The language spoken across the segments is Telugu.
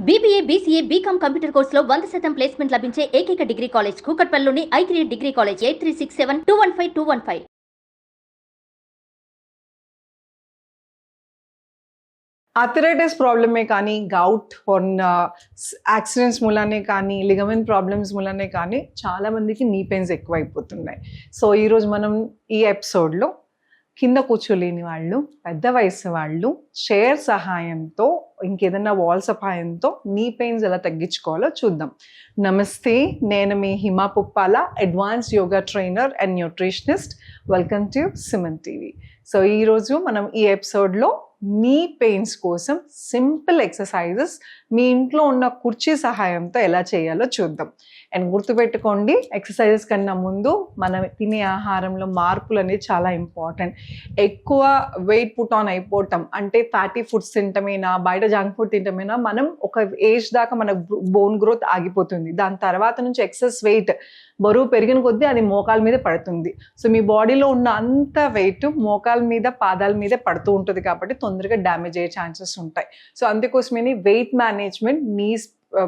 BBA, BCA, BCom కంప్యూటర్ కోర్సులో 100% ప్లేస్మెంట్ లభించే ఏకైక డిగ్రీ కాలేజ్ కూకట్పల్లిలోని i3 డిగ్రీ కాలేజ్ 8367215215. ఆర్థరైటిస్ ప్రాబ్లమే కానీ, గౌట్ యాక్సిడెంట్స్ మూలానే కానీ, లిగమెంట్ ప్రాబ్లమ్స్ మూలానే కానీ చాలామందికి నీ పెయిన్స్ ఎక్కువైపోతున్నాయి. సో ఈరోజు మనం ఈ ఎపిసోడ్లో కింద కూర్చోలేని వాళ్ళు, పెద్ద వయసు వాళ్ళు చైర్ సహాయంతో, ఇంకేదన్నా వాల్ సహాయంతో నీ పెయిన్స్ ఎలా తగ్గించుకోవాలో చూద్దాం. నమస్తే, నేను మీ Hima Puppala, advance yoga trainer and nutritionist. Welcome to Simon TV. So ఈరోజు మనం ఈ ఎపిసోడ్లో నీ పెయిన్స్ కోసం సింపుల్ ఎక్సర్సైజెస్ మీ ఇంట్లో ఉన్న కుర్చీ సహాయంతో ఎలా చేయాలో చూద్దాం. అండ్ గుర్తుపెట్టుకోండి, ఎక్సర్సైజెస్ కన్నా ముందు మనం తినే ఆహారంలో మార్పులు అనేది చాలా ఇంపార్టెంట్. ఎక్కువ వెయిట్ పుట్ ఆన్ అయిపోవటం అంటే ఫ్యాటీ ఫుడ్స్ తింటమేనా, బయట జంక్ ఫుడ్ తింటమేనా, మనం ఒక ఏజ్ దాకా మన బోన్ గ్రోత్ ఆగిపోతుంది. దాని తర్వాత నుంచి ఎక్సెస్ వెయిట్ బరువు పెరిగిన కొద్దీ అది మోకాల మీద పడుతుంది. సో మీ బాడీలో ఉన్న అంత వెయిట్ మోకాల మీద, పాదాల మీద పడుతూ ఉంటుంది కాబట్టి తొందరగా డ్యామేజ్ అయ్యే ఛాన్సెస్ ఉంటాయి. సో అందుకోసమే వెయిట్ మేనేజ్మెంట్ నీస్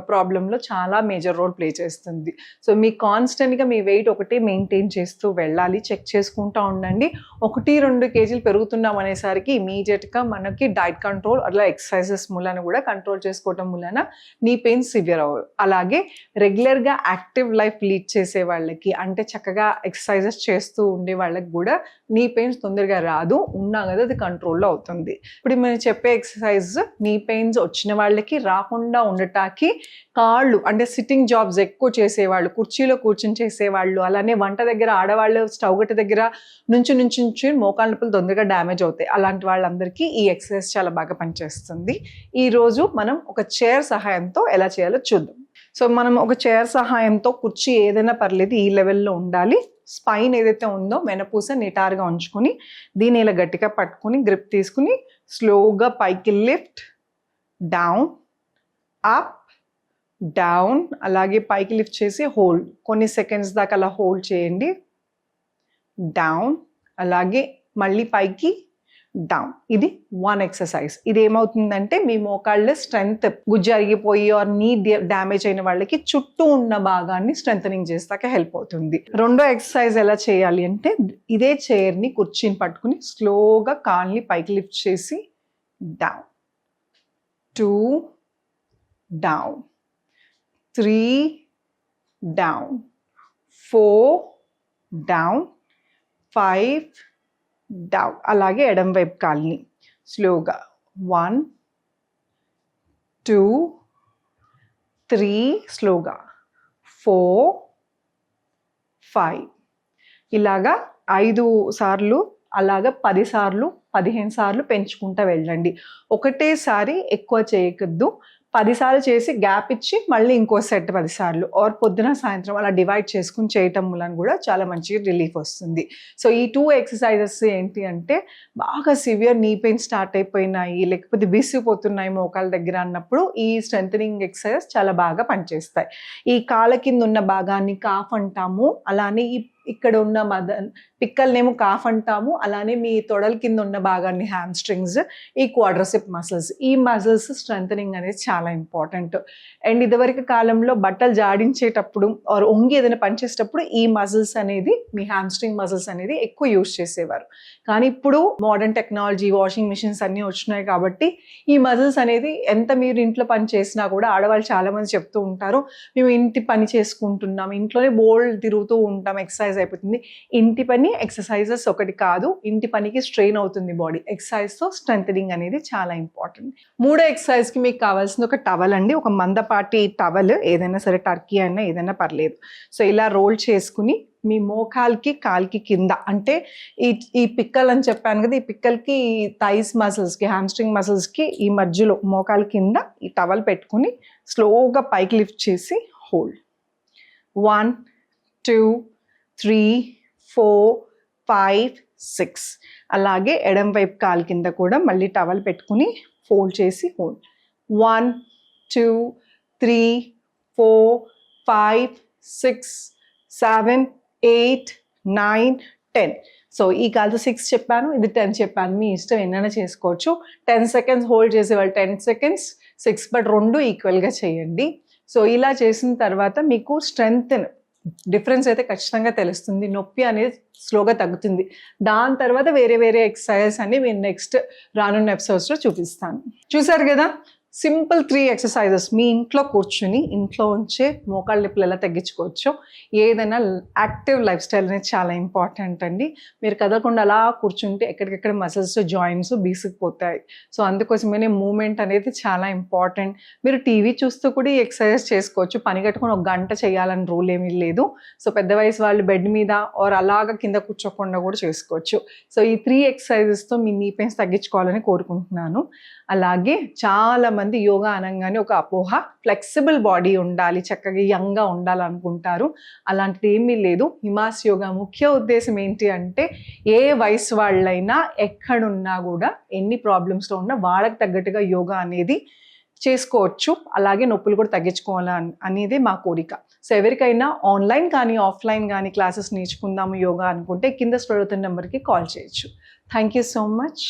ప్రాబ్లంలో చాలా మేజర్ రోల్ ప్లే చేస్తుంది. సో మీ కాన్స్టెంట్గా మీ వెయిట్ ఒకటే మెయింటైన్ చేస్తూ వెళ్ళాలి, చెక్ చేసుకుంటూ ఉండండి. 1-2 కేజీలు పెరుగుతున్నాం అనేసరికి ఇమీడియట్గా మనకి డైట్ కంట్రోల్ అట్లా ఎక్సర్సైజెస్ మూలాన కూడా కంట్రోల్ చేసుకోవటం మూలాన నీ పెయిన్ సివియర్ అవ్వదు. అలాగే రెగ్యులర్గా యాక్టివ్ లైఫ్ లీడ్ చేసే వాళ్ళకి, అంటే చక్కగా ఎక్సర్సైజెస్ చేస్తూ ఉండే వాళ్ళకి కూడా నీ పెయిన్స్ తొందరగా రాదు, ఉన్నా కదా అది కంట్రోల్లో అవుతుంది. ఇప్పుడు మనం చెప్పే ఎక్సర్సైజ్ నీ పెయిన్స్ వచ్చిన వాళ్ళకి రాకుండా ఉండటానికి కాళ్ళు, అంటే సిట్టింగ్ జాబ్స్ ఎక్కువ చేసేవాళ్ళు, కుర్చీలో కూర్చొని చేసేవాళ్ళు, అలానే వంట దగ్గర ఆడవాళ్ళు స్టవ్ గట్ట దగ్గర నుంచి మోకాళ్ళ నొప్పులు తొందరగా డ్యామేజ్ అవుతాయి. అలాంటి వాళ్ళందరికీ ఈ ఎక్సర్సైజ్ చాలా బాగా పనిచేస్తుంది. ఈరోజు మనం ఒక చైర్ సహాయంతో ఎలా చేయాలో చూద్దాం. సో మనం ఒక చైర్ సహాయంతో, కుర్చీ ఏదైనా పర్లేదు ఈ లెవెల్లో ఉండాలి. స్పైన్ ఏదైతే ఉందో వెనపూస నిటారుగా ఉంచుకొని దీన్ని ఇలా గట్టిగా పట్టుకుని గ్రిప్ తీసుకుని స్లోగా పైకి లిఫ్ట్, డౌన్, అప్, డౌన్, అలాగే పైకి లిఫ్ట్ చేసి హోల్డ్. కొన్ని సెకండ్స్ దాకా అలా హోల్డ్ చేయండి. డౌన్, అలాగే మళ్ళీ పైకి, డౌన్. ఇది 1 ఎక్సర్సైజ్. ఇది ఏమవుతుందంటే మీ మోకాళ్ళ స్ట్రెంగ్త్ గుజ్జు అరిగిపోయి ఆర్ నీ డ్యామేజ్ అయిన వాళ్ళకి చుట్టూ ఉన్న భాగాన్ని స్ట్రెంథనింగ్ చేస్తాక హెల్ప్ అవుతుంది. రెండో ఎక్సర్సైజ్ ఎలా చేయాలి అంటే, ఇదే చైర్ని, కుర్చీని పట్టుకుని స్లోగా కాళ్ళని పైకి లిఫ్ట్ చేసి down, 2 down, 3 down, 4 down, 5 down. అలాగే ఎడం వైపు కాల్ని స్లోగా 1 2 3 స్లోగా 4 5 ఇలాగా 5 సార్లు, అలాగా 10 సార్లు, 15 సార్లు పెంచుకుంటూ వెళ్ళండి. ఒకటేసారి ఎక్కువ చేయకద్దు. 10 సార్లు చేసి గ్యాప్ ఇచ్చి మళ్ళీ ఇంకో సెట్ 10 సార్లు, ఆర్ పొద్దున సాయంత్రం అలా డివైడ్ చేసుకుని చేయటం వలన కూడా చాలా మంచి రిలీఫ్ వస్తుంది. సో ఈ 2 ఎక్సర్సైజెస్ ఏంటి అంటే, బాగా సివియర్ నీ పెయిన్ స్టార్ట్ అయిపోయినాయి, లేకపోతే విసిగిపోతున్నాయి మోకాల దగ్గర అన్నప్పుడు ఈ స్ట్రెంథనింగ్ ఎక్సర్సైజ్ చాలా బాగా పనిచేస్తాయి. ఈ కాళ్ళ కింద ఉన్న భాగాన్ని కాఫ్ అంటాము, అలానే ఇక్కడ ఉన్న పిక్కల్నేమో కాఫ్ అంటాము, అలానే మీ తొడల కింద ఉన్న భాగాన్ని హ్యామ్ స్ట్రింగ్స్, ఈ క్వాడ్రసెప్ మసిల్స్. ఈ మసిల్స్ స్ట్రెంథనింగ్ అనేది చాలా ఇంపార్టెంట్. అండ్ ఇదివరకు కాలంలో బట్టలు జాడించేటప్పుడు ఆర్ ఒంగి ఏదైనా పనిచేసేటప్పుడు ఈ మసిల్స్ అనేది, మీ హ్యామ్ స్ట్రింగ్ మసిల్స్ అనేది ఎక్కువ యూజ్ చేసేవారు. కానీ ఇప్పుడు మోడర్న్ టెక్నాలజీ, వాషింగ్ మిషన్స్ అన్నీ వచ్చినాయి కాబట్టి ఈ మసిల్స్ అనేది ఎంత మీరు ఇంట్లో పని చేసినా కూడా, ఆడవాళ్ళు చాలామంది చెప్తూ ఉంటారు, మేము ఇంటి పని చేసుకుంటున్నాం, ఇంట్లోనే బోల్డ్ తిరుగుతూ ఉంటాం, ఎక్సర్సైజ్ అయిపోతుంది. ఇంటి పని ఎక్సర్సైజెస్ ఒకటి కాదు, ఇంటి పనికి స్ట్రెయిన్ అవుతుంది బాడీ. ఎక్సర్సైజ్తో స్ట్రెంథనింగ్ అనేది చాలా ఇంపార్టెంట్. మూడో ఎక్సర్సైజ్కి మీకు కావాల్సింది ఒక టవల్ అండి. ఒక మందపాటి టవల్, ఏదైనా సరే, టర్కీ అయినా ఏదైనా పర్లేదు. సో ఇలా రోల్ చేసుకుని మీ మోకాల్కి, కాల్కి కింద, అంటే ఈ పిక్కల్ అని చెప్పాను కదా, ఈ పిక్కల్కి, థైస్ మసిల్స్కి, హ్యామ్స్ట్రింగ్ మసిల్స్కి ఈ మధ్యలో మోకాల కింద ఈ టవల్ పెట్టుకుని స్లోగా పైకి లిఫ్ట్ చేసి హోల్డ్. 1 2 3 4 5 6. అలాగే ఎడం వైపు కాలు కింద కూడా మళ్ళీ టవల్ పెట్టుకుని ఫోల్డ్ చేసి హోల్డ్. 1 2 3 4 5 6 7 8 9 10. సో ఈ కాలుతో 6 చెప్పాను, ఇది 10 చెప్పాను, మీ ఇష్టం ఎన్నైనా చేసుకోవచ్చు. 10 సెకండ్స్ హోల్డ్ చేసేవాళ్ళు 10 సెకండ్స్, 6, బట్ 2 ఈక్వల్గా చేయండి. సో ఇలా చేసిన తర్వాత మీకు స్ట్రెంగ్త్ డిఫరెన్స్ అయితే ఖచ్చితంగా తెలుస్తుంది. నొప్పి అనేది స్లోగా తగ్గుతుంది. దాని తర్వాత వేరే వేరే ఎక్సర్సైజెస్ అన్ని నేను నెక్స్ట్ రానున్న ఎపిసోడ్స్లో చూపిస్తాను. చూసారు కదా, సింపుల్ 3 ఎక్సర్సైజెస్ మీ ఇంట్లో కూర్చుని ఇంట్లో ఉంచే మోకాళ్ళ నొప్పులు ఎలా తగ్గించుకోవచ్చు. ఏదైనా యాక్టివ్ లైఫ్ స్టైల్ అనేది చాలా ఇంపార్టెంట్ అండి. మీరు కదలకుండా అలా కూర్చుంటే ఎక్కడికెక్కడ మసిల్స్ జాయింట్స్ బీసుకుపోతాయి. సో అందుకోసమే మూమెంట్ అనేది చాలా ఇంపార్టెంట్. మీరు టీవీ చూస్తూ కూడా ఈ ఎక్సర్సైజెస్ చేసుకోవచ్చు. పని కట్టుకొని 1 గంట చేయాలని రూల్ ఏమీ లేదు. సో పెద్ద వయసు వాళ్ళు బెడ్ మీద ఆర్ అలాగా కింద కూర్చోకుండా కూడా చేసుకోవచ్చు. సో ఈ 3 ఎక్సర్సైజెస్తో మీ నీ పెయిన్స్ తగ్గించుకోవాలని కోరుకుంటున్నాను. అలాగే చాలామంది యోగా అనగానే ఒక అపోహ, ఫ్లెక్సిబుల్ బాడీ ఉండాలి, చక్కగా యంగ్గా ఉండాలనుకుంటారు. అలాంటిది ఏమీ లేదు. హిమాస్ యోగా ముఖ్య ఉద్దేశం ఏంటి అంటే ఏ వయసు వాళ్ళైనా ఎక్కడున్నా కూడా ఎన్ని ప్రాబ్లమ్స్లో ఉన్నా వాళ్ళకి తగ్గట్టుగా యోగా అనేది చేసుకోవచ్చు. అలాగే నొప్పులు కూడా తగ్గించుకోవాలి అనేది మా కోరిక. సో ఎవరికైనా ఆన్లైన్ కానీ ఆఫ్లైన్ కానీ క్లాసెస్ నేర్చుకుందాము యోగా అనుకుంటే కింద స్క్రోల్ అవుతున్న నెంబర్కి కాల్ చేయొచ్చు. Thank you so much.